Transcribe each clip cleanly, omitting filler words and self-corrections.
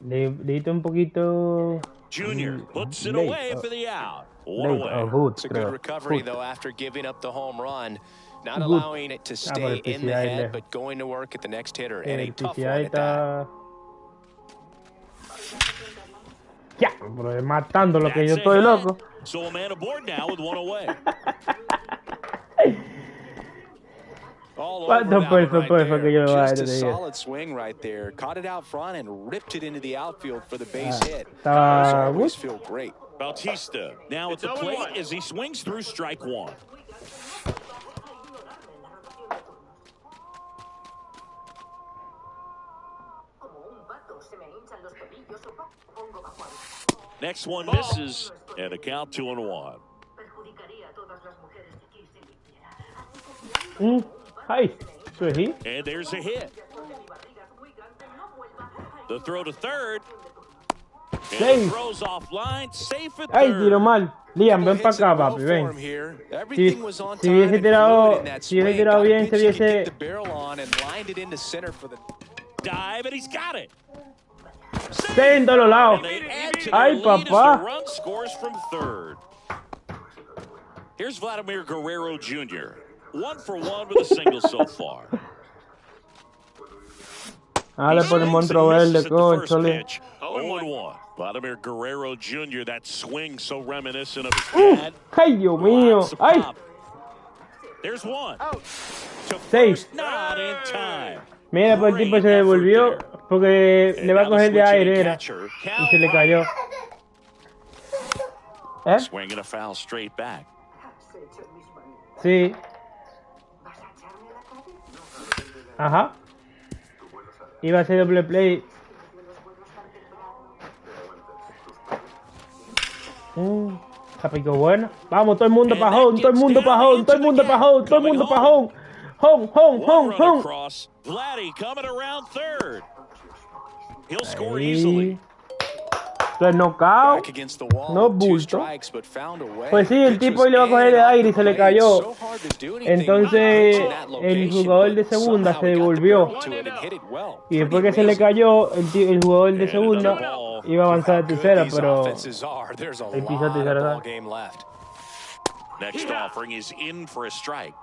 Le diste un poquito... Junior puts it away for the out. One away. It's a good recovery, though, after giving up the home run. Not allowing it to stay in the head, but going to work at the next hitter. And a tough one at that. Ya, bro, matando lo que yo estoy loco. So a man aboard now with one away. ¿Cuántos pesos fue que yo le voy a dar? Just a solid swing right there. Caught it out front and ripped it into the outfield for the base hit. Estaba Always feel great. Bautista now at the plate as he swings through strike one. Next one misses, and a count 2-1. Hi, so he? And there's a hit. The throw to third. And the throws offline, safe at third. Ay, tiro mal. Liam, ven para acá, papi, ven. Si hubiese tirado bien, se hubiese... Dive, and he's got it. En todos lados. Ay, papá. Run scores from third. Here's Vladimir Guerrero Jr. 1 for 1 with a single so far. Dale por el monstruo verde, conchole. 0-1. Vladimir Guerrero Jr., that swing so reminiscent of his dad. Ay, Dios mío. Ay. There's one. Seis. Not in time. Mira, pues el tipo se devolvió porque le va a coger de aire era, y se le cayó. Swinging a foul straight back. Sí. Ajá. Iba a hacer doble play. Se picó bueno. Vamos, todo el mundo para home, todo el mundo para home, todo el mundo para home, todo el mundo para home. Home, home, home, home. Vladdy coming around third. He'll score easily. Pues knockout, no bulto. Pues sí, el tipo le va a coger de aire y se le cayó. Entonces el jugador de segunda se devolvió. Y después que se le cayó, el jugador de segunda iba a avanzar a tercera, pero el piso a tercera. Next offering is in for a strike.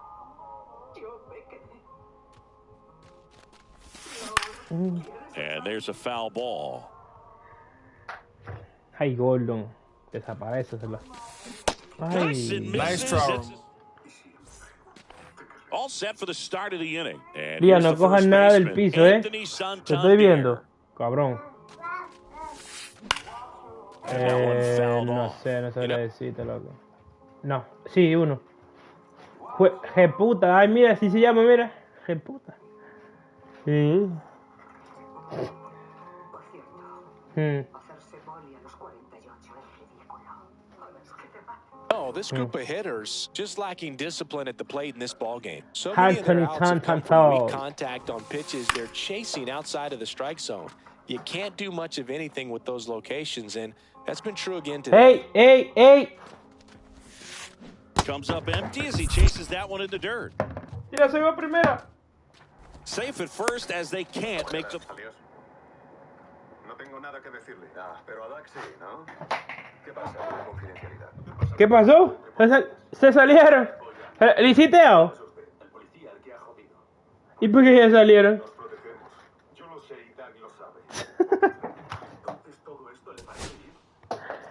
And there's a foul ball. Ay, Gordon. Desaparece. Ay. Nice throw. All set for the start of the inning. Lía, no cojas nada del piso, Te estoy viendo. Cabrón. No sé, no sabría decirte, loco. No, sí, uno. Jeputa, ay, mira, así se llama, mira. Jeputa. Sí. Oh, this group of hitters just lacking discipline at the plate in this ball game. So many of their outs have come from weak contact on pitches they're chasing outside of the strike zone. You can't do much of anything with those locations, and that's been true again today. Hey! Comes up empty as he chases that one in the dirt. Mira, se va primera. Safe at first as they can't make the... No tengo nada que decirle. Pero a Dax sí, ¿no? ¿Qué pasa con la confidencialidad? ¿Qué pasó? Se salieron. ¿Le hiciste algo? El policía, el que ha jodido. ¿Y por qué ya salieron? Nos protegemos. Yo lo sé y Doug lo sabe. Entonces todo esto le parece bien.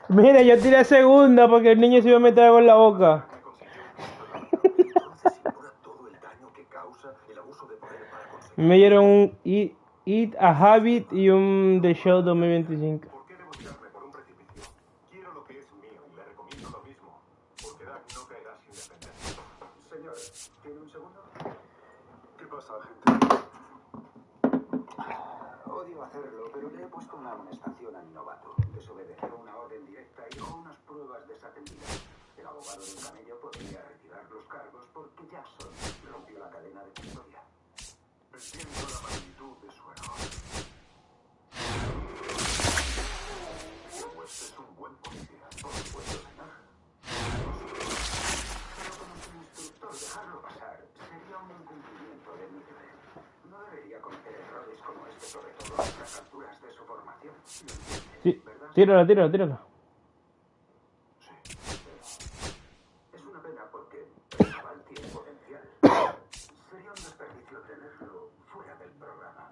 Mira, yo tiré segunda porque el niño se iba a meter algo en la boca. Entonces ignora todo el daño que causa el abuso de poder para conseguir. Me dieron un Eat a Habit y un The Show 2025. ¿Por qué debo tirarme por un precipicio? Quiero lo que es mío y le recomiendo lo mismo. Porque Doug no caerá sin defender. Señor, ¿tiene un segundo? ¿Qué pasa, agente? Odio hacerlo, pero le he puesto una amonestación a mi novato. Desobedeció una orden directa y dejó unas pruebas desatendidas. El abogado del camello podría retirar los cargos porque Jackson rompió la cadena de custodia. Entiendo la magnitud de su error. Pues es un buen policía, por supuesto, señor. Pero como su instructor, dejarlo pasar sería un incumplimiento de mi deber. No debería cometer errores como este, sobre todo a estas alturas de su formación. Sí, tírala. Es una pena porque Chaval tiene potencial. Sería un desperdicio tenerlo fuera del programa.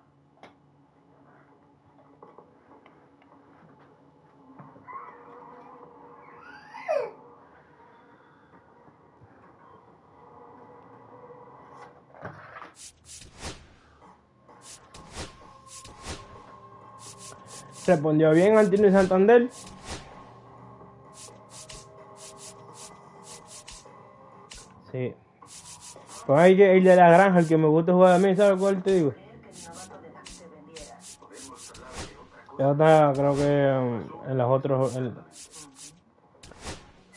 Respondió bien Antonio Santander. Sí. Pues hay que el de la granja, el que me gusta jugar a mí, ¿sabes cuál te digo? Ya está, creo que en los otros...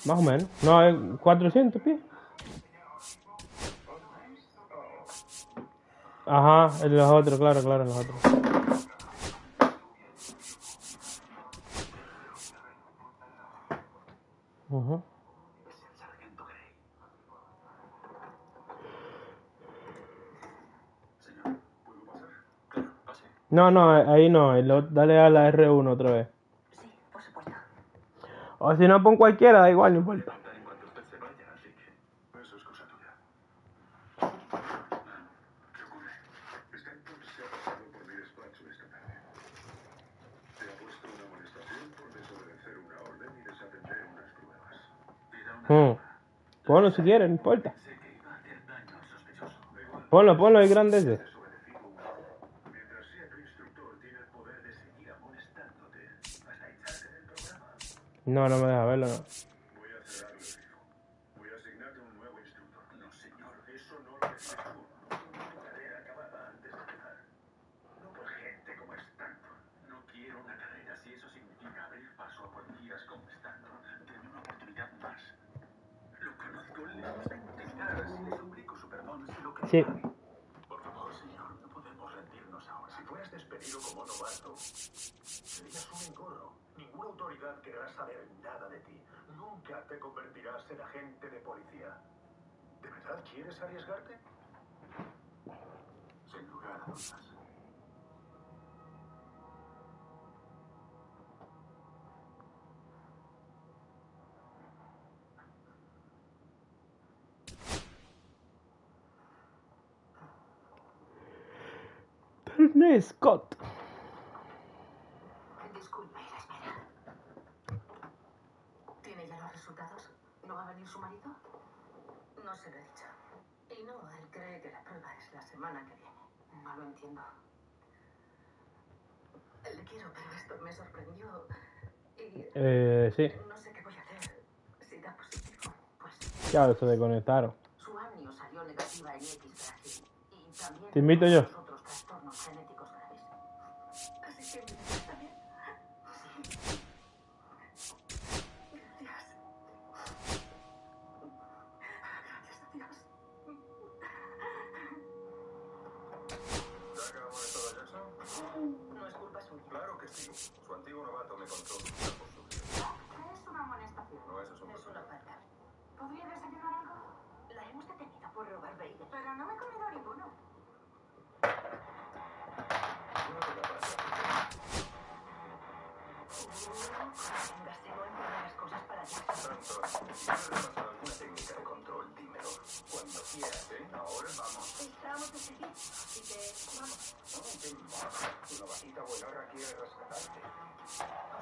más o menos. No, es 400 pies. Ajá, en los otros, claro, en los otros. No, ahí no, dale a la R1 otra vez. Sí, por supuesto. O si no, pon cualquiera, da igual, no importa. Eso es cosa tuya. ¿Qué ocurre? Stanton se ha pasado por mi despacho esta tarde. Te ha puesto una amonestación por desobedecer una orden y desatender unas pruebas. Era una trampa. Ponlo si quieres, no importa. Pensé que iba a hacer daño al sospechoso. Ponlo, el grande ese. Mientras sea tu instructor, tiene el poder de seguir amonestándote hasta echarte del programa. No me deja verlo, no. Voy a cerrarlo, hijo. Voy a asignarte un nuevo instructor. No, señor, eso no lo efectúo. Tu carrera acababa antes de empezar. No por gente como Stanton. No quiero una carrera si eso significa abrir paso a policías como Stanton. Denme una oportunidad más. Lo conozco, le vas a intentar. Si le suplico su perdón, sé lo que Sí. haré. Por favor, señor, no podemos rendirnos ahora. Si fueras despedido como novato, serías un engorro. Ninguna autoridad querrá saber nada de ti. Nunca te convertirás en agente de policía. ¿De verdad quieres arriesgarte? Sin lugar a dudas. Scott. Disculpe la espera. ¿Tiene ya los resultados? ¿No va a venir su marido? No se lo he dicho. Y no, él cree que la prueba es la semana que viene. No lo entiendo. Le quiero, pero esto me sorprendió. Y Sí. no sé qué voy a hacer. Si da positivo, pues... Claro, se desconectaron. Su amnio salió negativa en X frágil. Y también... Te invito yo. otros trastornos genéticos graves. Así que me está bien. Gracias. Gracias a Dios. ¿Saca amonestado a Jackson? No es culpa suya. Claro que sí. Su antiguo novato me contó sus campos sucios. ¿Qué es una amonestación? No, eso es un Es una problema. falta. ¿Podría desayunar algo? La hemos detenido por robar bagels. Pero no me he comido ninguno. No te la pases. Véngase, no empeore las cosas para Jackson. Stanton, si quieres repasar alguna técnica de control, dímelo. Cuando quieras, ¿eh? Ahora vamos. Estamos de seguir, así que vamos. Oh, qué mal. Tu novatita buenarra quiere rescatarte.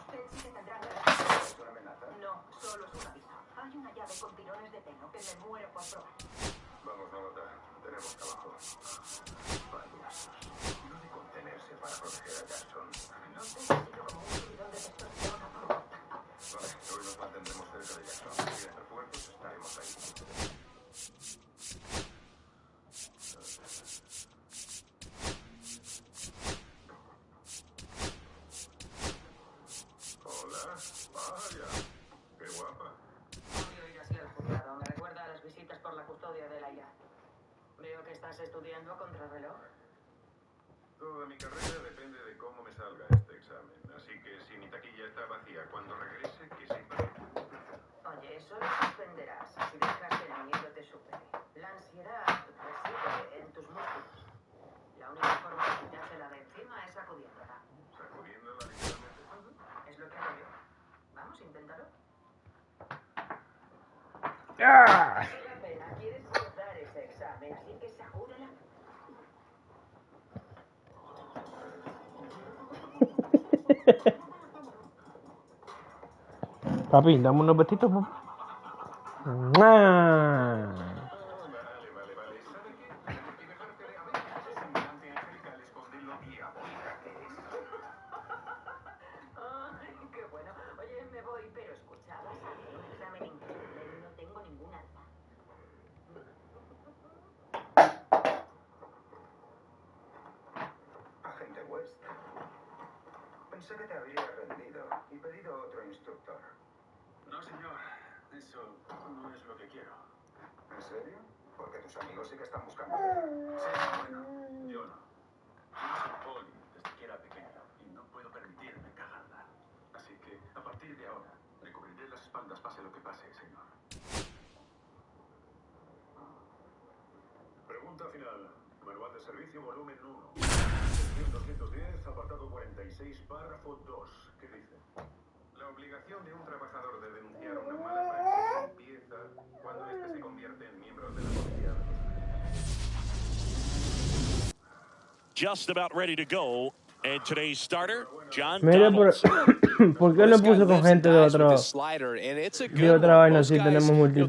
Usted sí que tendrá que... ¿Es una amenaza? No, solo es un aviso. Hay una llave con tirones de pelo que me muero por probar. Vamos, novata. Tenemos trabajo. Payasos. No de contenerse para proteger a Jackson. No sé si ha sido como un subidón de testosterona por contacto. Vale, hoy nos mantendremos cerca de Jackson. Si hay refuerzos, estaremos ahí. Hola. Vaya. Qué guapa. Odio ir así al juzgado. Me recuerda a las visitas por la custodia de la IA. Veo que estás estudiando contrarreloj. Toda mi carrera depende de cómo me salga este examen. Así que si mi taquilla está vacía cuando regrese, que sepa. Oye, eso lo suspenderás si dejas que el miedo te supere. La ansiedad reside en tus músculos. La única forma de quitártela de encima es sacudiéndola. Sacudiéndola literalmente. ¡Ah! Papi, dame unos besitos, papi. ¡Mua! Agente West, pensé que te habría rendido y pedido otro instructor. No, señor. Eso no es lo que quiero. ¿En serio? Porque tus amigos sí que están buscando. Sí, bueno, yo no. Yo soy poli desde que era pequeño y no puedo permitirme cagarla. Así que, a partir de ahora, le cubriré las espaldas pase lo que pase, señor. Pregunta final. Manual de servicio, volumen 1. Sección 210, apartado 46, párrafo 2. ¿Qué dice? La obligación de un trabajador de denunciar una mala praxis empieza cuando éste se convierte en miembro de la policía. Just about ready to go. And today's starter, John Mira, Donaldson. ¿por qué no puso con gente de otra vaina si tenemos multitud?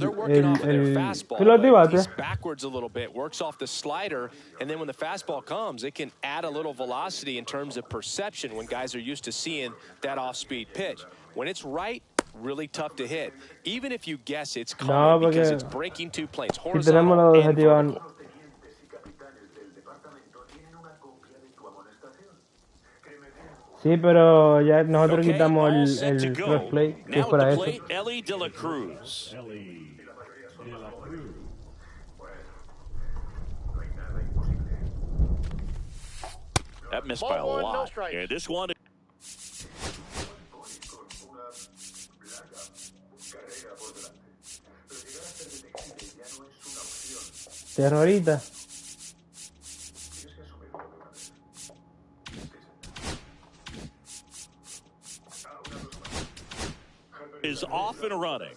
¿Tú lo activaste? Backwards a little bit, works off the slider, and then when the fastball comes, it can add a little velocity in terms of perception when guys are used to seeing that off-speed pitch. When it's right, really tough to hit. Even if you guess it's coming because it's breaking two planes, horizontal and vertical. Sí, pero ya nosotros quitamos el crossplay, que es para eso. Ellie de la Cruz. That missed by a lot. Yeah, this one. Terrorita. Is off and running.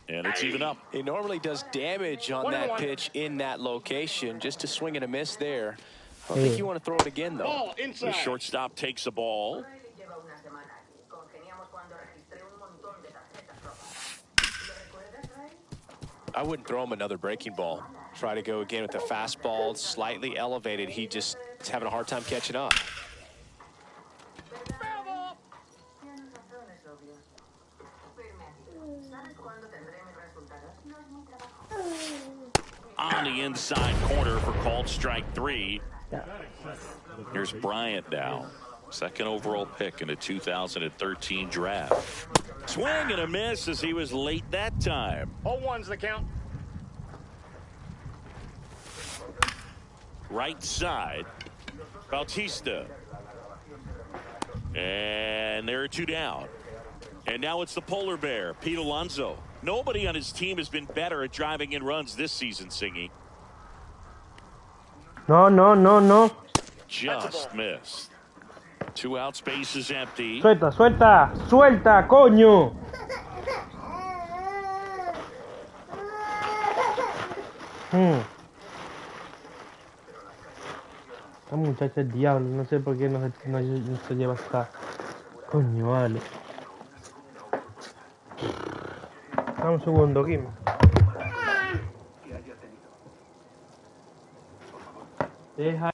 And it's even up. He normally does damage on that pitch in that location. Just a swing and a miss there. I don't think you want to throw it again, though. The shortstop takes the ball. I wouldn't throw him another breaking ball. Try to go again with the fastball, slightly elevated. He just is having a hard time catching up. On the inside corner for called strike 3. Here's Bryant now. Second overall pick in the 2013 draft. Swing and a miss as he was late that time. 0-1's the count. Right side, Bautista. And there are two down. And now it's the polar bear, Pete Alonso. Nobody on his team has been better at driving in runs this season, Singy. No. Just missed. 2 out, space is empty. Suelta, coño. Esta muchacha es diablo, no sé por qué no se lleva hasta. Coño, vale. Dame un segundo, Kim. Deja.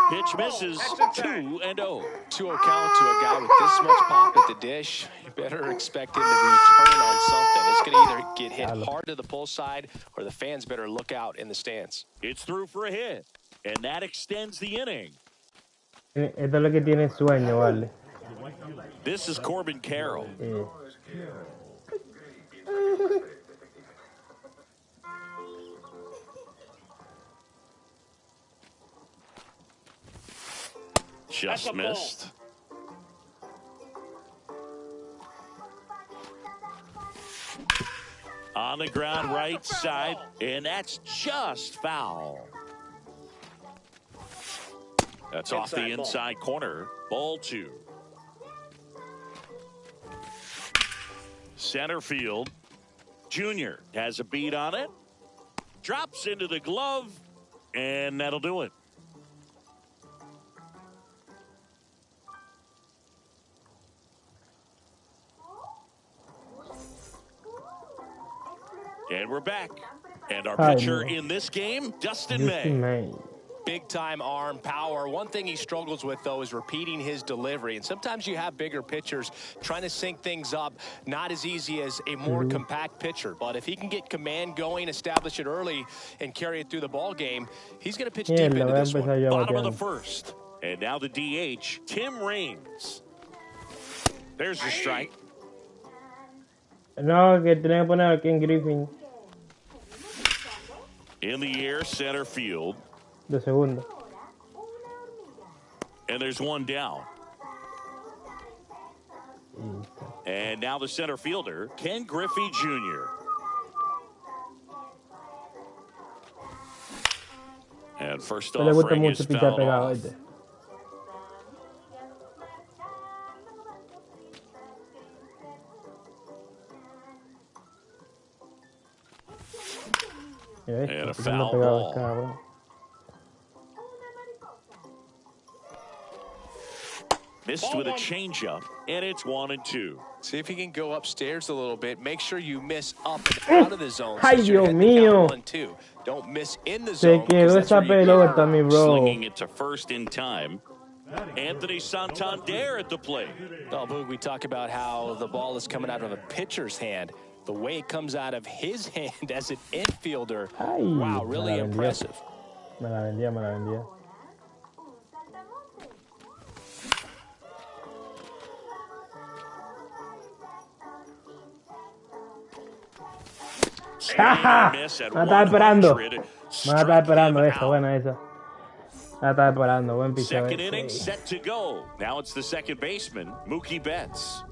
Pitch misses 2-0. 2-0 count to a guy with this much pop at the dish. You better expect him to return on something. It's going to either get hit hard to the pull side or the fans better look out in the stands. It's through for a hit, and that extends the inning. Esto es lo que tiene sueño, vale. This is Corbin Carroll. Just missed. On the ground right side, and that's just foul. That's off the inside corner. Ball 2. Center field. Junior has a beat on it. Drops into the glove, and that'll do it. And we're back. And our pitcher in this game, Dustin May. Big-time arm power. One thing he struggles with, though, is repeating his delivery. And sometimes you have bigger pitchers trying to sync things up. Not as easy as a more compact pitcher. But if he can get command going, establish it early, and carry it through the ball game, he's going to pitch deep into this one. Bottom of the first. And now the DH, Tim Raines. There's the strike. No, que tenía que poner aquí en Griffin. In the air, center field. De segundo. And there's one down. And now the center fielder, Ken Griffey Jr. And first offering is fouled off. And a foul ball. Missed with a changeup, and it's 1-2. See if he can go upstairs a little bit. Make sure you miss up and out of the zone. Ay, Dios mío. Don't miss in the zone. Se quedó esa pelota, mi bro. Slinging it to first in time. Anthony Santander at the plate. Oh, Boog, we talk about how the ball is coming out of a pitcher's hand. The way it comes out of his hand as an infielder. Ay, wow, really impressive. Me la vendía. Me estaba esperando. Esa, buena esa. La estaba esperando, buen picheo. Second inning set to go. Now it's the second baseman, Mookie Betts.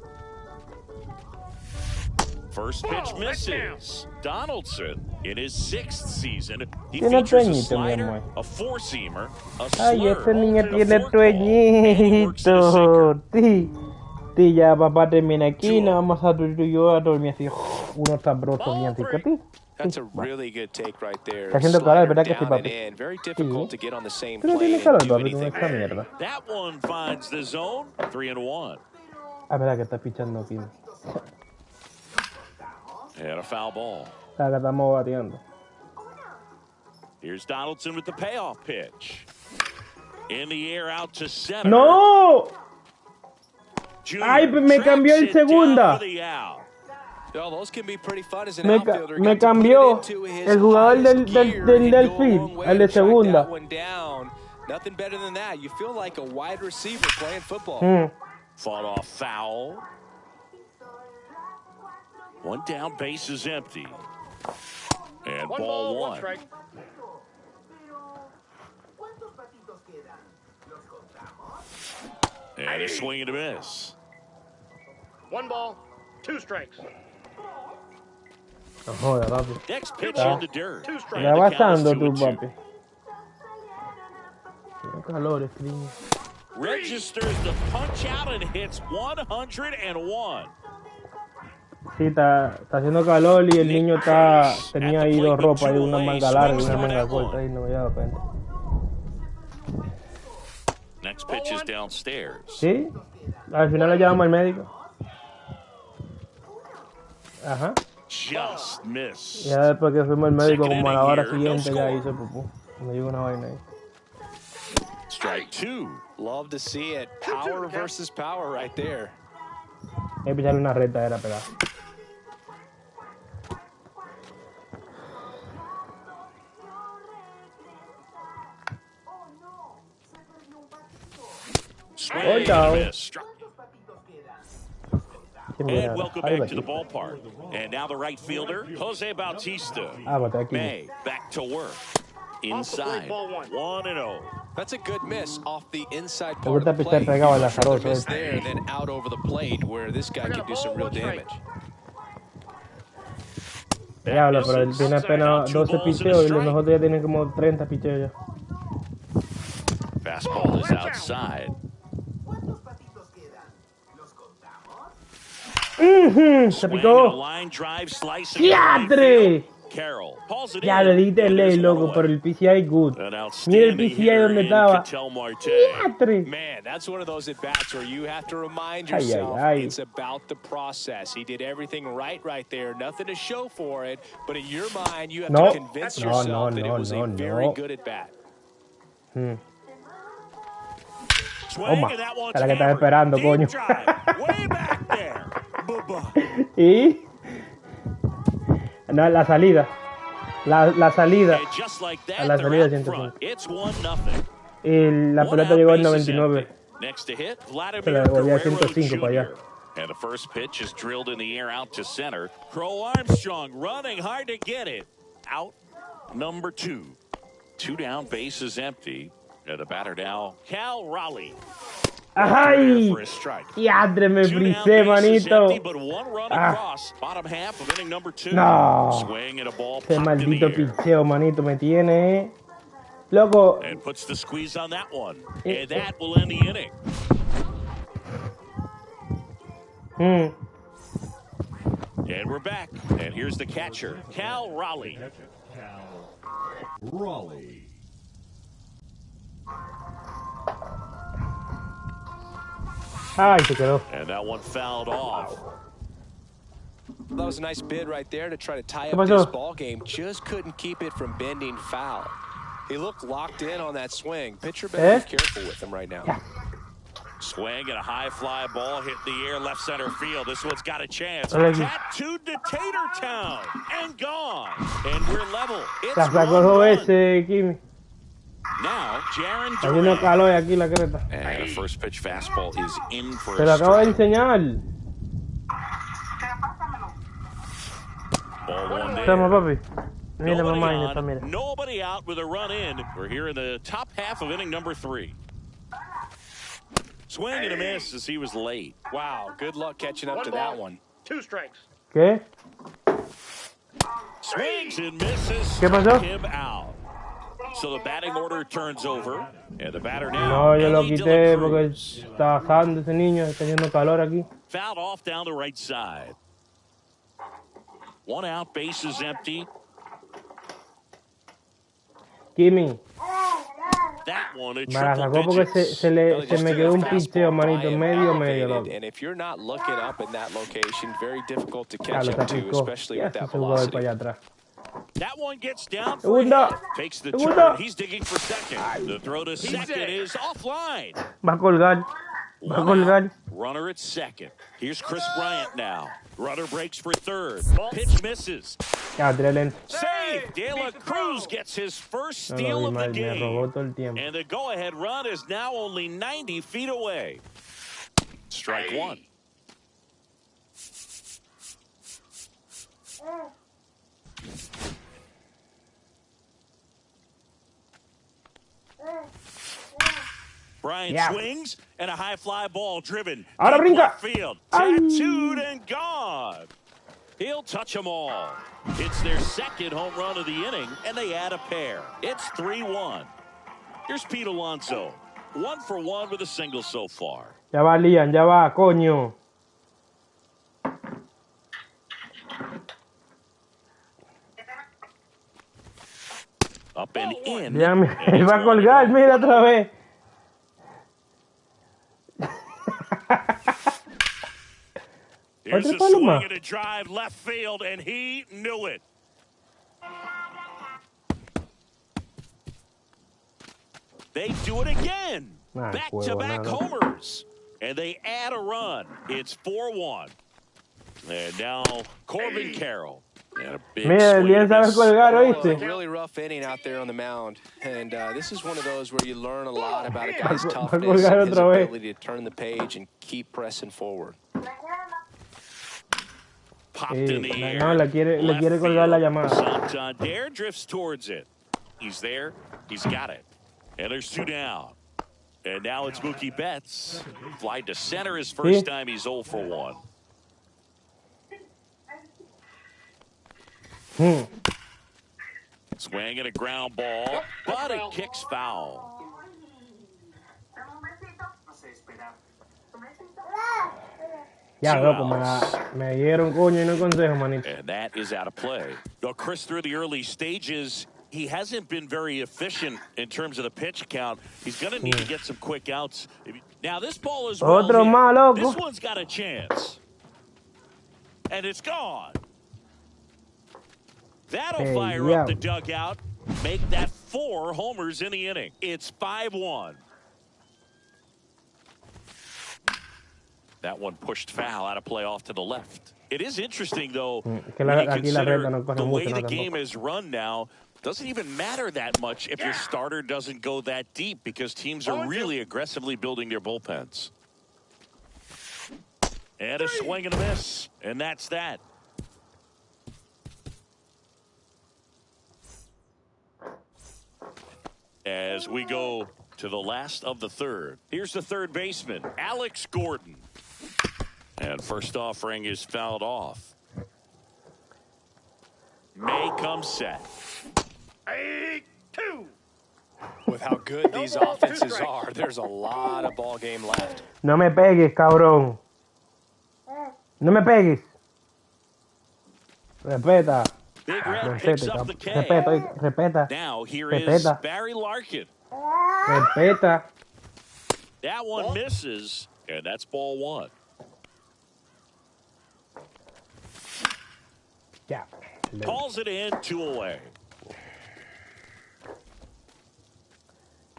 First pitch misses. Donaldson in his 6th season. He features a slider, a four-seamer, a slurve, ay, este niño tiene sueñito. Sí, ya papá termina aquí, no vamos a yo a dormir así, unos sabrosos bien ricos. That's a really good take right there. Está haciendo calor, ¿verdad que sí, papi? Very difficult to get on the same Pero tiene calor, papi, con esta mierda. That one finds the zone, 3-1. Ah, verdad que está pichando aquí. And a foul ball. Acá estamos bateando. Here's Donaldson with the payoff pitch. In the air out to center. ¡No! ¡Ay, me cambió el segunda! Me cambió el jugador del field, el de segunda. Nothing better than that. You feel like a wide receiver playing football. Fought off foul. One down, base is empty. And ball 1. And a swing and a miss. 1 ball, 2 strikes. No joda, papi. Next pitch in the dirt. Ya pasando tú, papi. Tiene calor, niño. Registers the punch out and hits 101. Sí, está haciendo calor y el niño tenía ahí 2 ropas, y una manga larga y una manga corta, y no me había dado cuenta. Next pitch is downstairs. Sí, al final le llamamos al médico. Ajá. Just miss. Ya después que fuimos al médico, como a la hora siguiente, ya hizo pupú. Me llegó una vaina ahí. Strike 2. Love to see it. Power versus power right there. Hay que echarle una recta, era pegada. Swing and a miss. And welcome back to the ballpark. And now the right fielder, Jose Bautista. May back to work. Inside, 1-0. That's a good miss off the inside part of the plate. Further miss there, then out over the plate where this guy can do some real damage. Diablo, pero él tiene apenas 12 picheos y los mejores ya tienen como 30 picheos ya. Fastball is outside. Se picó. ¡Diatre! Ya le di delay, loco, pero el PCI good. Mira el PCI donde estaba. ¡Diatre! Man, that's one of those at bats where you have to remind yourself it's about the process. He did everything right there. Nothing to show for it, but in your mind, you have to convince yourself that it was a very good at bat. Toma, es la que estaba esperando, coño. Y no, la salida. La salida. A la salida 105. Y la pelota llegó en 99. Se la devolvió a 105 para allá. And the first pitch is drilled in the air out to center. Crow Armstrong running hard to get it. Out number 2. 2 down, base is empty. And the batter now, Cal Raleigh. ¡Ay! ¡Diadre, me brisé, manito! No. Ese maldito picheo, manito, me tiene, loco. And puts the squeeze on that one. And that will end the inning. And we're back. And here's the catcher, Cal Raleigh. Ay, se quedó. And that one fouled off. That was a nice bid right there to try to tie up this ball game. Just couldn't keep it from bending foul. He looked locked in on that swing. Pitcher better be careful with him right now. Swing and a high fly ball hit the air left center field. This one's got a chance. Tattooed to Tatertown and gone. And we're level. It's 1-1. Kimi. Now, Jaron hay una calor aquí la creta. And the first pitch fastball is in for te lo acabo de enseñar. Toma, papi. Mira, mamá, mira. Nobody out with a run in. We're here in the top half of inning number 3. Swing and a miss as he was late. Wow, good luck catching up to that one. 2 strikes. ¿Qué? Swings and misses. ¿Qué pasó? Him out. So the batting order turns over, and the batter now. No, yo lo quité porque está asando ese niño, está haciendo calor aquí. Fouled off down the right side. 1 out, base is empty. Kimi. That one, me la sacó porque se me quedó un picheo, manito, medio loco. And if you're not looking up in that location, very difficult to catch up to, especially with that velocity. That one gets down for him. Takes the turn. He's digging for second. The throw to second is offline. Va a colgar. Va a colgar. Runner at second. Here's Chris Bryant now. Runner breaks for third. Pitch misses. Save. De La Cruz gets his first steal of the game. And the go-ahead run is now only 90 feet away. Strike 1. Bryant swings and a high fly ball driven. Ahora brinca. Field. Tattooed and gone. He'll touch them all. It's their second home run of the inning, and they add a pair. It's 3-1. Here's Pete Alonso. 1 for 1 with a single so far. Ya va, Lian, ya va, coño. Up and in. Ya me va a colgar, mira otra vez. Here's a swing and a drive left field, and he knew it. They do it again. Back-to-back homers. And they add a run. It's 4-1. And now Corbin Carroll. Mira, Lian sabe colgar, ¿oíste? Really rough inning out there on the mound, and this is one of those where you learn a lot about a guy's toughness and his ability to turn the page and keep pressing forward. Popped in the air. No, le quiere colgar la llamada. Santander drifts towards it. He's there. He's got it. And there's 2 down. And now it's Mookie Betts. Fly to center his first time. He's 0 for 1. Swing and a ground ball, but it kicks foul. Ya, loco, me dieron coño y no consejo, manito. And that is out of play. Now, Chris, through the early stages, he hasn't been very efficient in terms of the pitch count. He's going to need to get some quick outs. Now, this ball is Otro más, loco. This one's got a chance. And it's gone. That'll fire up the dugout. Make that 4 homers in the inning. It's 5-1. That one pushed foul out of play off to the left. It is interesting, though, when you consider the way the game is run now. Doesn't even matter that much if your starter doesn't go that deep because teams are really aggressively building their bullpens. And a swing and a miss. And that's that. As we go to the last of the third. Here's the third baseman, Alex Gordon. And first offering is fouled off. May comes set. 8-2. With how good these offenses are, there's a lot of ball game left. No me pegues, cabrón. No me pegues. Respeta. Big Red picks up the K. Respeta. Now here is Barry Larkin. Respeta. That one misses, and that's ball 1. Yeah. Calls it in, 2 away.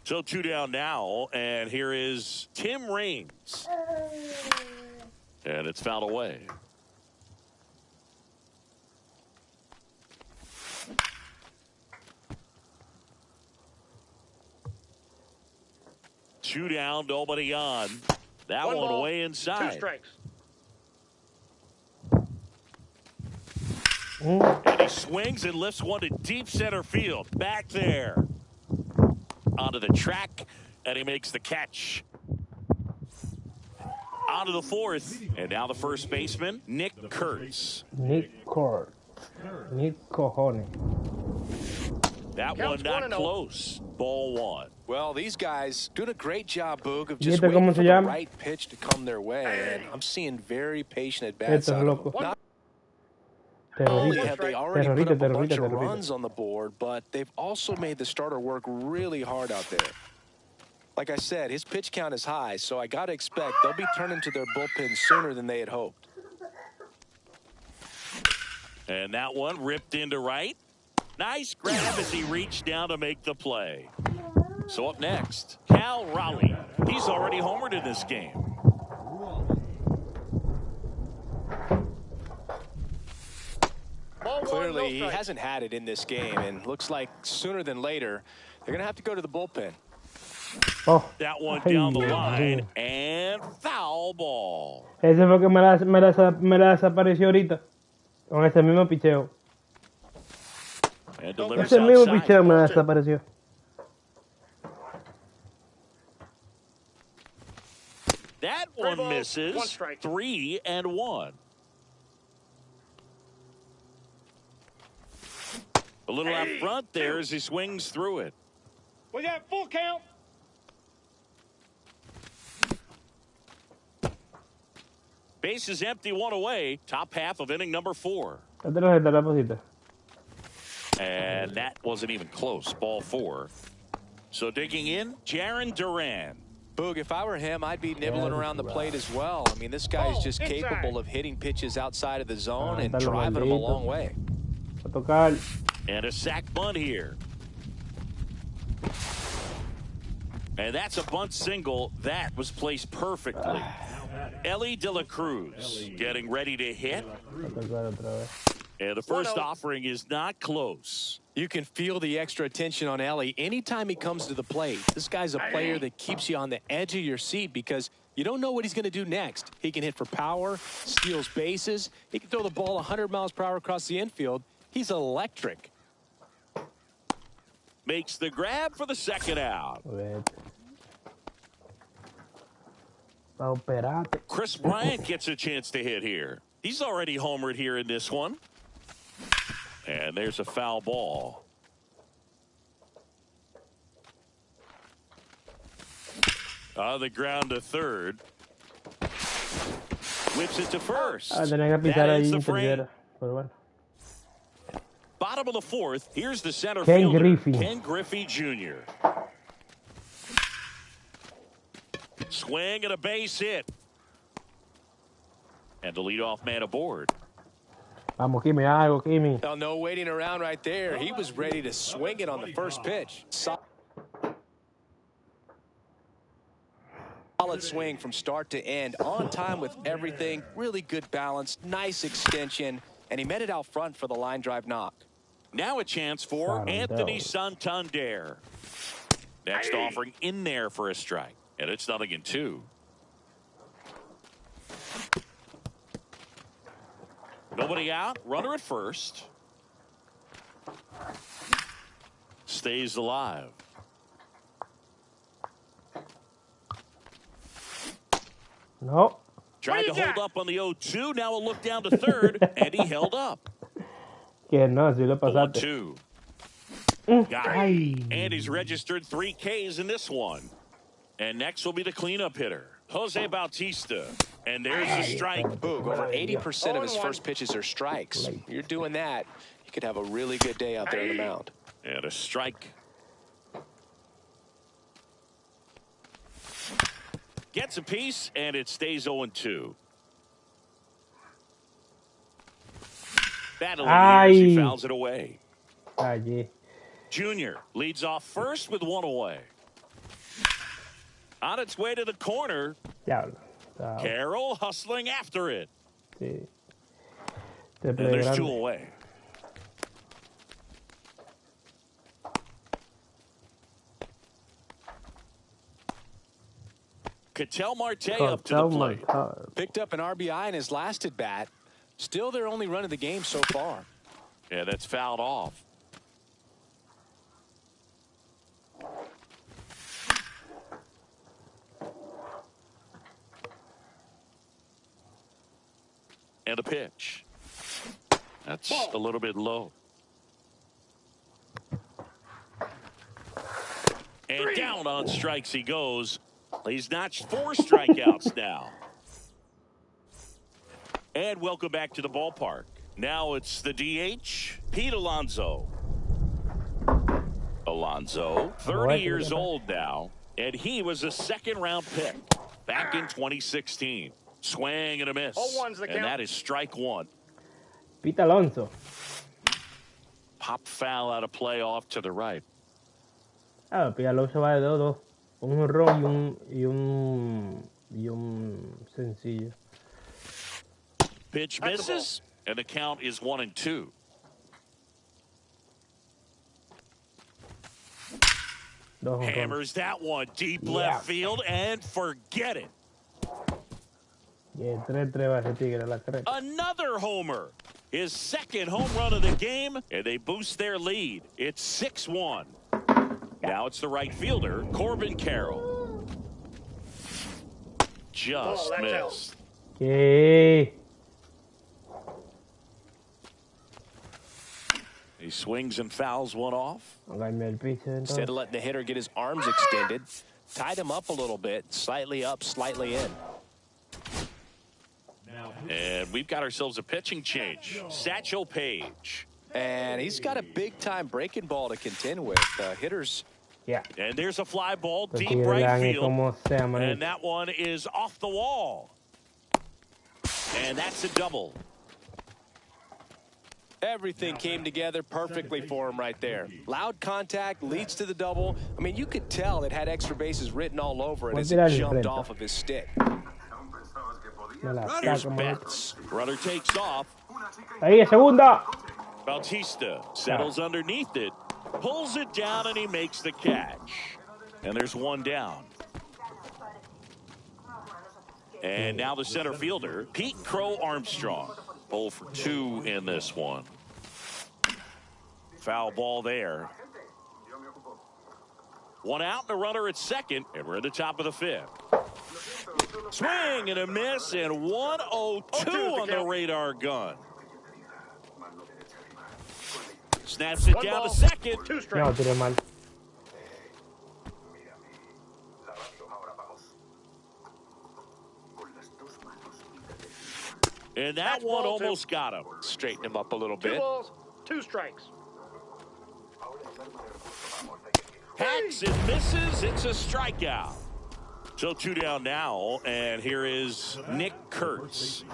So 2 down now, and here is Tim Raines. And it's fouled away. Two down, nobody on. That one ball, way inside. 2 strikes. And he swings and lifts one to deep center field. Back there. Onto the track, and he makes the catch. Onto the fourth, and now the first baseman, Nick Kurtz. Nick Cojones. That one not close. Ball 1. Well, these guys doing a great job, Boog, of just waiting for the right pitch to come their way. And I'm seeing very patient at-bats out of them. Not only have they already put up a bunch of runs on the board, but they've also made the starter work really hard out there. Like I said, his pitch count is high, so I got to expect they'll be turning to their bullpen sooner than they had hoped. And that one ripped into right. Nice grab as he reached down to make the play. So up next, Cal Raleigh. He's already homered in this game. Clearly, he hasn't had it in this game, and looks like sooner than later, they're going to have to go to the bullpen. Oh. That one down the line, and foul ball. Ese fue que me la desapareció ahorita. Con ese mismo picheo. Ese mismo picheo me la desapareció. That one misses. 3-1. A little out front there as he swings through it. We got full count. Base is empty, 1 away. Top half of inning number 4. And that wasn't even close. Ball 4. So digging in, Jarren Duran. Boog, if I were him, I'd be nibbling around the plate as well. I mean, this guy is just capable of hitting pitches outside of the zone and driving them a long way. And a sac bunt here. And that's a bunt single. That was placed perfectly. Ellie De La Cruz getting ready to hit. And the first offering is not close. You can feel the extra attention on Ellie anytime he comes to the plate. This guy's a player that keeps you on the edge of your seat because You don't know what he's going to do next. He can hit for power, steals bases. He can throw the ball 100 miles per hour across the infield. He's electric. Makes the grab for the second out. Chris Bryant gets a chance to hit here. He's already homered here in this one. And there's a foul ball. On the ground to third. Whips it to first. That ends the frame. Bottom of the fourth. Here's the center fielder, Ken Griffey Jr. Swing and a base hit. And the leadoff man aboard. Vamos, Kimi, algo, Kimi. Well, no waiting around right there. He was ready to swing it on the first pitch. Solid swing from start to end. On time with everything. Really good balance. Nice extension. And he met it out front for the line drive knock. Now a chance for Anthony Santander. Next offering in there for a strike. And it's 0-2. Nobody out. Runner at first. Stays alive. No. Tried to hold up on the 0-2. Now a look down to third. And he held up. Que no, si lo pasaste. 1-2. Got it. And he's registered 3 Ks in this one. And next will be the cleanup hitter, Jose Bautista. And there's the strike. Boog, over 80% of his first pitches are strikes. You're doing that, you could have a really good day out there on the mound. And a strike. Gets a piece, and it stays 0-2. Battle he fouls it away. Junior leads off first with 1 away. On its way to the corner. Carroll hustling after it. And there's 2 away. Ketel Marte up to the plate. Picked up an RBI in his last at bat. Still their only run of the game so far. Yeah, that's fouled off. And a pitch. That's a little bit low. And down on strikes he goes. He's notched 4 strikeouts now. And welcome back to the ballpark. Now it's the DH, Pete Alonso. Alonso, 30 years old now, and he was a second-round pick back in 2016. Swing and a miss. And that is strike 1. Pete Alonso. Pop foul out of play off to the right. Pete Alonso va de 2-2. Un jonrón y un sencillo. Pitch misses, and the count is 1-2. Hammers that one deep left field, and forget it. Another homer. His second home run of the game, and they boost their lead. It's 6-1. Now it's the right fielder, Corbin Carroll. Just missed. Okay. He swings and fouls one off. Instead of letting the hitter get his arms extended, tied him up a little bit, slightly up, slightly in. And we've got ourselves a pitching change. Satchel Paige. And he's got a big-time breaking ball to contend with. Hitters. Yeah. And there's a fly ball deep right field. And that one is off the wall. And that's a double. Everything came together perfectly for him right there. Loud contact leads to the double. I mean, you could tell it had extra bases written all over it as it jumped off of his stick. Here's Betts. Runner takes off. Ahí, segunda. Bautista settles underneath it, pulls it down, and he makes the catch. And there's one down. And now the center fielder, Pete Crow Armstrong. 0 for 2 in this one. Foul ball there. One out and a runner at second, and we're at the top of the 5th. Swing and a miss, and 1-0-2 on the radar gun. Snaps it down to second. No, tiré mal. And that one almost got him. Straighten him up a little bit. 2 balls, 2 strikes. Hacks and misses. It's a strikeout. So 2 down now, and here is Nick Kurtz.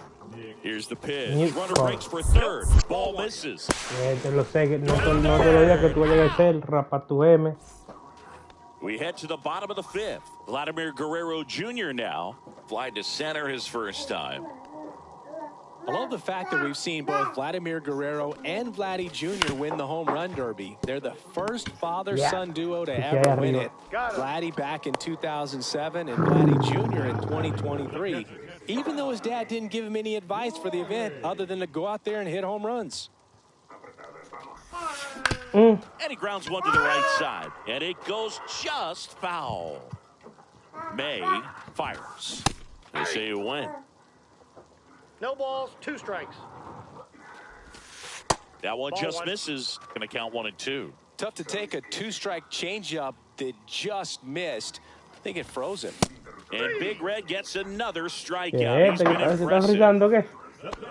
Here's the pitch. Runner breaks for third. Ball misses. Te lo sé, que no te lo digas que tú llegas a ser, rapa tu M. We head to the bottom of the 5th. Vladimir Guerrero Jr. now. Flied to center his first time. I love the fact that we've seen both Vladimir Guerrero and Vladdy Jr. win the home run derby. They're the first father-son duo to ever win it. Vladdy back in 2007 and Vladdy Jr. in 2023. Even though his dad didn't give him any advice for the event other than to go out there and hit home runs. And he grounds one to the right side. And it goes just foul. May fires. They say when. No balls, 2 strikes. That one just misses. Going to count 1 and 2. Tough to take a 2-strike changeup that just missed. I think it froze him. And Big Red gets another strikeout. He's been impressive.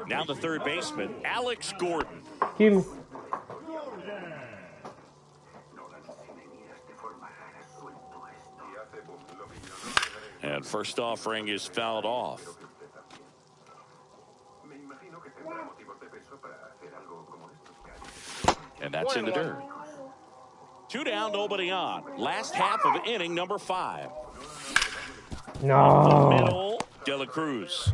Now the third baseman, Alex Gordon. Kim. And first offering is fouled off. And that's in the dirt. 2 down, nobody on. Last half of inning number 5. No. Up the middle, De La Cruz.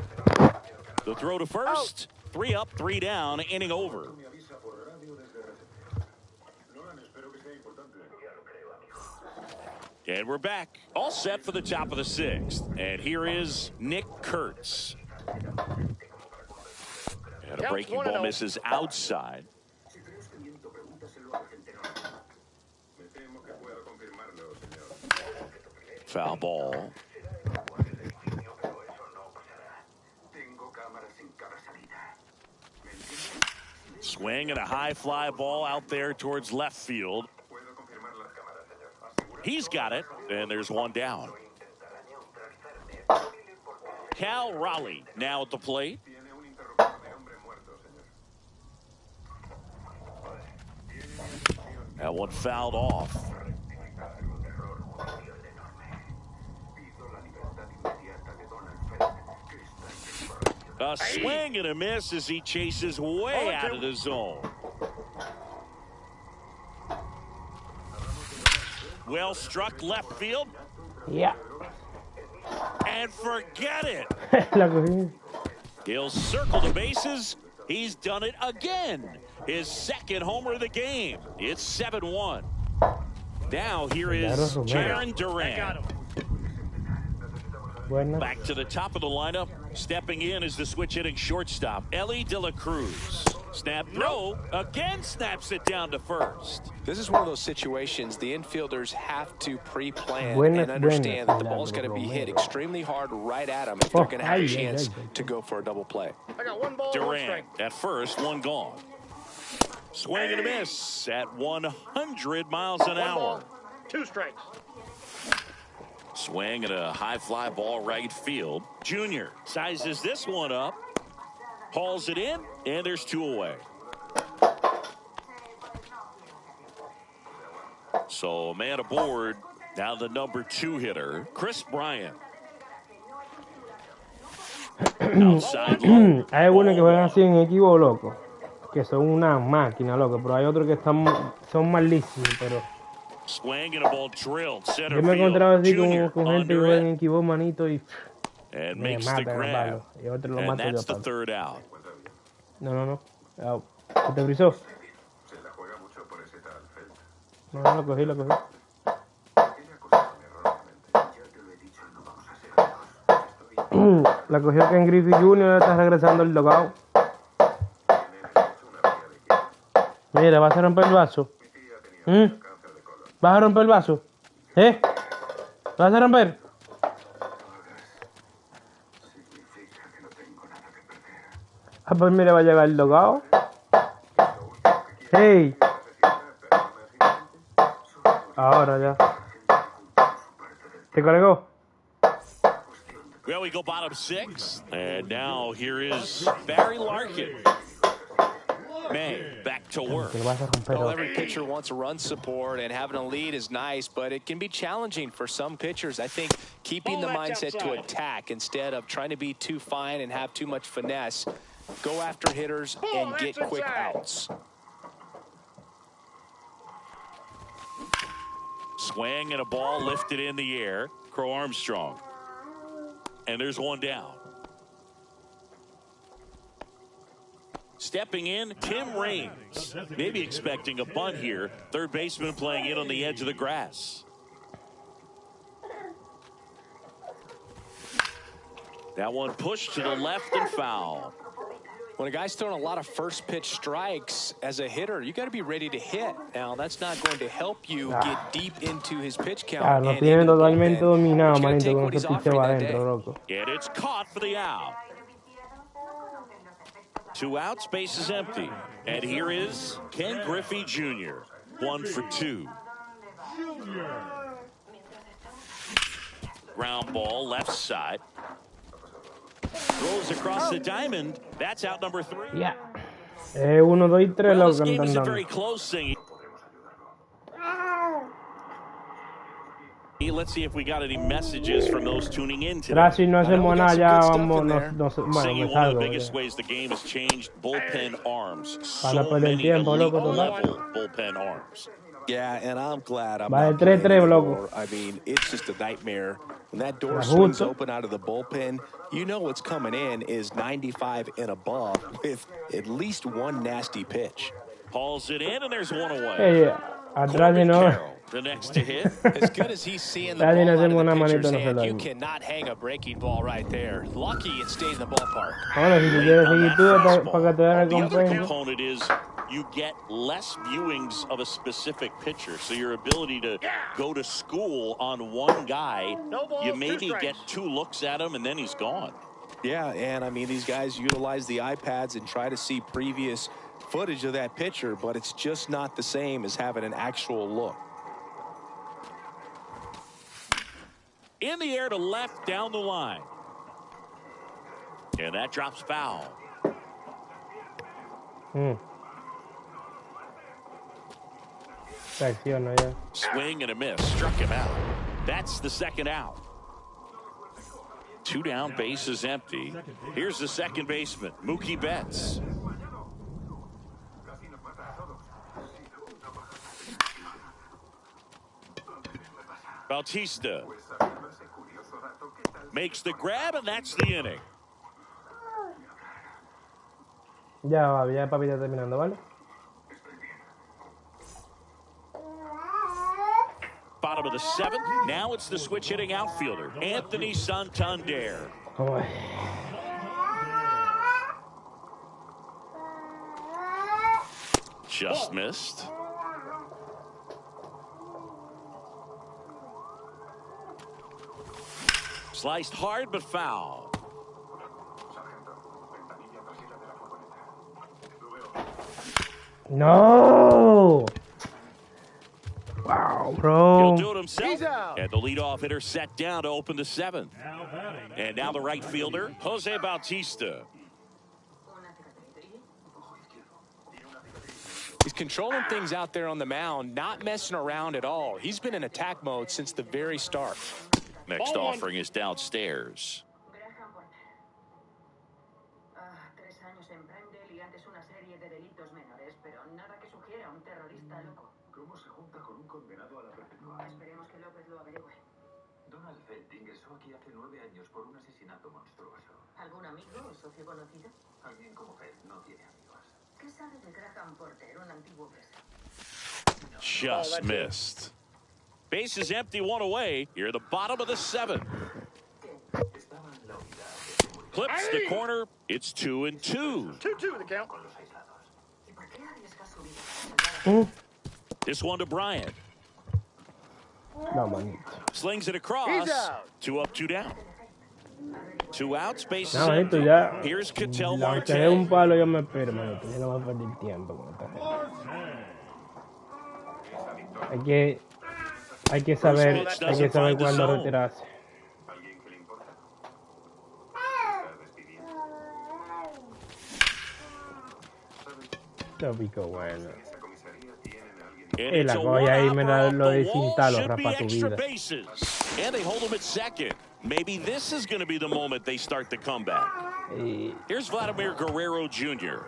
The throw to first. 3 up, 3 down, inning over. And we're back. All set for the top of the 6th. And here is Nick Kurtz. And a breaking ball misses outside. Foul ball. Swing and a high fly ball out there towards left field. He's got it, and there's 1 down. Cal Raleigh now at the plate. That one fouled off. A swing and a miss as he chases way out of the zone. Well struck left field. Yeah. And forget it. He'll circle the bases. He's done it again. His second homer of the game. It's 7-1. Now here is Jaron Duran. Back to the top of the lineup. Stepping in is the switch hitting shortstop, Ellie De La Cruz. Snap throw, again snaps it down to first. This is one of those situations the infielders have to pre-plan and understand that the ball's going to be hit extremely hard right at them if they're going to have a chance to go for a double play. I got 1 ball, Duran 1 strike. at first, 1 gone. Swing and a miss at 100 miles an hour. Ball, 2 strikes. Swing and a high fly ball right field. Junior sizes this one up, hauls it in, and there's 2 away. So a man aboard. Now the number 2 hitter, Chris Bryant. Outside low. Hay algunos que juegan así en equipo, loco, que son una máquina, loco, pero hay otros que son malísimos, pero Swing and a ball drilled center yo me he field. encontrado así Junior con gente que juega en equipo, manito, y and me makes the matan a grab. palo. Y otros lo And matan that's de the palo. 3rd out. No. ¿Se te brisó? No, lo cogí. La cogió Ken Griffey Jr. Está regresando el dugout. Mira, ¿vas a romper el vaso? ¿Vas a romper el vaso? ¿Vas a romper? Ah, pues mira, va a llegar el dugout. ¡Hey! Ahora ya. ¿Te colgó? Well, we go bottom 6. And now here is Barry Larkin. May back to work. Well, every pitcher wants a run support, and having a lead is nice, but it can be challenging for some pitchers. I think keeping the mindset to attack instead of trying to be too fine and have too much finesse. Go after hitters and get quick outs. Swing and a ball lifted in the air. Crow Armstrong. And there's one down. Stepping in, Tim Raines. Maybe expecting a bunt here. Third baseman playing in on the edge of the grass. That one pushed to the left and foul. When a guy's throwing a lot of first pitch strikes as a hitter, you got to be ready to hit. Now, that's not going to help you get deep into his pitch count. Lo tienen totalmente dominado, manito, con ese picheo adentro, loco. And it's caught for the out. 2 outs, base is empty. And here is Ken Griffey Jr. 1 for 2. Ground ball, left side. Throws across the diamond. That's out number 3. Yeah. 1, 2 y 3 Well, lo this que game están is a dando. very close thing. Let's see if we got any messages from those tuning in today. Gracias, no hacemos nada, ya vamos, bueno, Singing me one of salgo. the biggest ways the game has changed bullpen arms. Para So perder many tiempo, loco, elite total. level bullpen arms. Yeah, and I'm glad I'm Va not de 3-3, playing loco. anymore. I mean, it's just a nightmare. When that door La swings junta. open out of the bullpen, you know what's coming in is 95 and above with at least one nasty pitch. Hauls it in, and there's one away. Hey, atrás de no. Carroll, the next to hit. As good as he's seeing the Nadie ball out hacemos of una the manito, pitcher's no se hand, lo you hago. cannot hang a breaking ball right there. Lucky it stayed in the ballpark. Bueno, si tú quieres seguir tú, para que te den The other recompensa. component is you get less viewings of a specific pitcher. So your ability to go to school on one guy, No balls, you 2 maybe strikes. get 2 looks at him, and then he's gone. Yeah, and I mean, these guys utilize the iPads and try to see previous footage of that pitcher, but it's just not the same as having an actual look. In the air to left down the line. And that drops foul. Reacciona ya. Swing and a miss. Struck him out. That's the second out. 2 down, base is empty. Here's the second baseman, Mookie Betts. Bautista makes the grab, and that's the inning. Ya papi está terminando, ¿vale? Bottom of the 7th. Now it's the switch hitting outfielder, Anthony Santander. Vamos a ver. Just missed. Sliced hard but foul. No! Wow, bro. He'll do it himself. And the leadoff hitter set down to open the 7th. And now the right fielder, Jose Bautista. He's controlling things out there on the mound, not messing around at all. He's been in attack mode since the very start. Next offering is downstairs. Ingresó aquí hace 9 años por un asesinato monstruoso. ¿Algún amigo o socio conocido? Alguien como Fed no tiene amigos. ¿Qué sabe de Graham Porter, un antiguo preso? Just missed. Base is empty, 1 away. Here at the bottom of the 7th. Estaba en la unidad Clips the corner. It's 2-2. 2-2 the count. This one to Bryant. No, manito. Slings it across. 2 up, 2 down. 2 outs, bases No, manito, empty. ya. Here's Ketel Aunque Marte. dé un palo, yo me espero, manito. Yo no voy a perder tiempo con esta gente. Hay que saber cuándo retirarse. ¿Alguien que le importa? Tópico bueno. Esa comisaría tienen a alguien. And La it's a coge ahí, me one-hopper lo off the desinstalo, wall. Should be rapa tu extra vida. bases. And they hold him at second. Maybe this is going to be the moment they start the comeback. Here's Vladimir Guerrero Jr.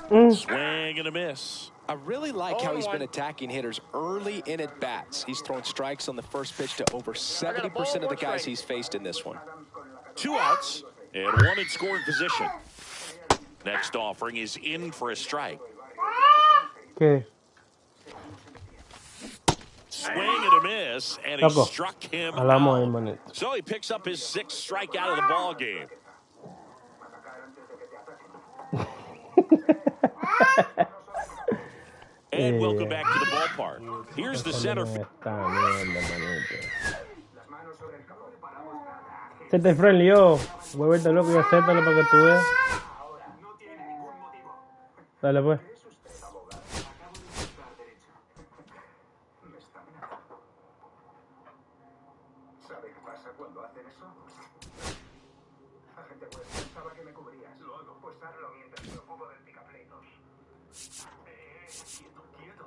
Swing and a miss. I really like how he's been attacking hitters early in at bats. He's thrown strikes on the first pitch to over 70% of the guys he's faced in this one. 2 outs and 1 in scoring position. Next offering is in for a strike. ¿Qué? Swing and a miss, and he Loco, struck him hablamos ahí, out. manito. So he picks up his 6th strikeout of the ball game. And welcome back to the ballpark. Here's the center. Esta mierda, manito. Sete friendly, yo. Vuélvete loco y acéptalo para que tú veas. Dale, pues. ¿Sabe qué pasa cuando hacen eso? Agente West, pensaba que me cubrías. Lo hago. Pues hazlo mientras me ocupo del picapleitos. Quieto.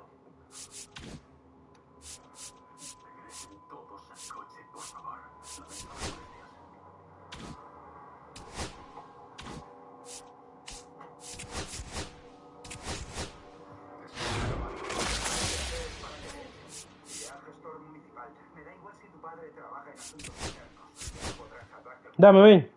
Todos al coche, por favor. Dame, ven.